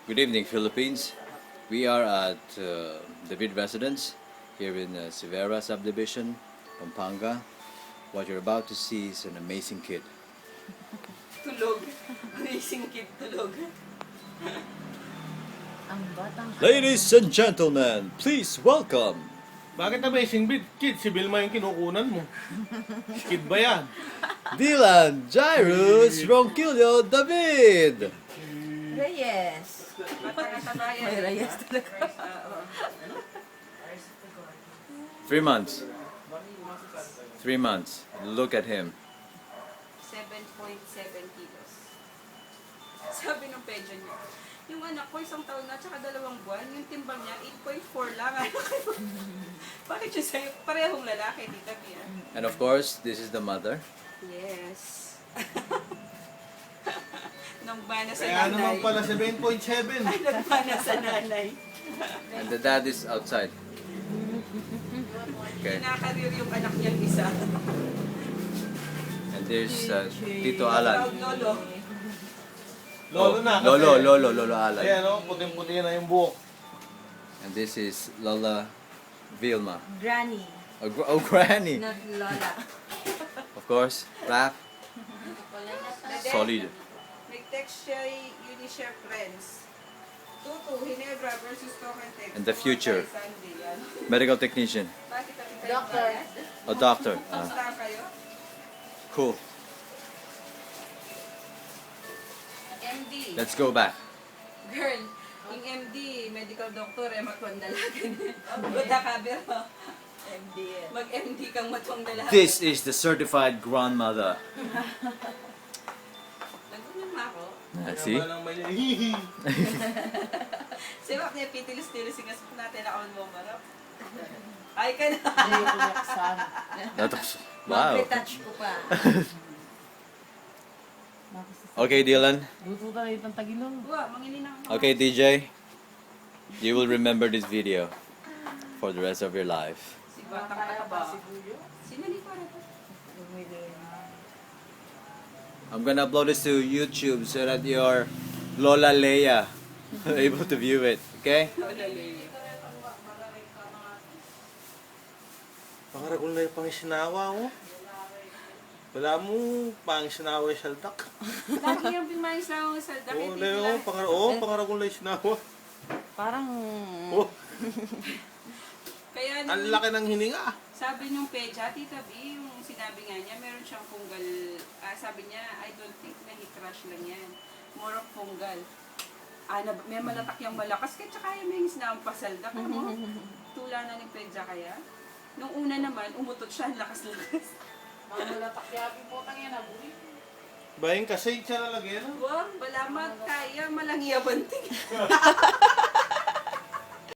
Good evening, Philippines. We are at David Residence here in Severa Subdivision, Pampanga. What you're about to see is an amazing kid. Tulog. Amazing kid tulog. Ang batang Ladies and gentlemen, please welcome Bakit amazing kid? Si Vilma yung kinukunan mo. Kid ba yan? Dylan Jairus Ronquillo David. Reyes. May Reyes talaga. 3 months. 3 months. Look at him. 7.7 kilos. Sabi ng pedyo niya, yung anak ko, 1 taon na, tsaka 2 buwan, yung timbang niya, 8.4 lang. Bakit siya sa'yo? Parehong lalaki, Tita Bia. And of course, this is the mother. Yes. Nang bana sa Kaya naman nanay. pala 7.7. Nagbana sa nanay. And the dad is outside. Okay. Kinakarir yung anak niyang isa. And there's Tito Alan. Proud lolo. Lolo na kasi. Lolo Alan. Ayan o, puting-puti na yung buhok. And this is Lola Vilma. Granny. Oh, Granny. Not Lola. Of course, rap, solid. Nag-text siya Unishare Friends. Tutu, Hinebra versus Tocantec. And the future. Sunday, yan. Medical technician. Bakit kami kayo Doctor. bayad? A doctor. Kamusta kayo? Cool. MD. Let's go back. Girl, yung MD, medical doctor, matwang dalaga niya. Buta ka, pero MD. mag-MD kang matwang dalaga. This is the certified grandmother. Nagunan mo ako. See? Kaya lang may hihi. Si Wak niya, pitilis-tilis, singasap natin ako mo marap. Ay ka na. Wow. Mag-retouch ko pa. Okay, Dylan. Wa, manginin ako. Okay, DJ. You will remember this video for the rest of your life. Si Batang Pataba. Sino ni para to? I'm gonna upload this to YouTube so that your Lola Leia are able to view it. Okay? Pangaragol na yung pangisinawa mo. Wala mo, pangisinawa yung saldak. Lagi yung pimayos lang ako sa Oo, dakit. pangaragol na yung sinawa. Parang... Oh, Kaya ang nung laki ng hininga. sabi nung Peja, Tita B, yung sinabi nga niya, meron siyang fungal. Sabi niya, I don't think na crush lang yan. More of fungal. May malatak yung malakas, kaya tsaka yung may na ang pasaldak. Ano? Tula na ni Peja kaya. Nung una naman, umutot siya, ang lakas-lakas. Bayan kasi siya nalagyan. Wag, balamat, kaya, malangyabanting.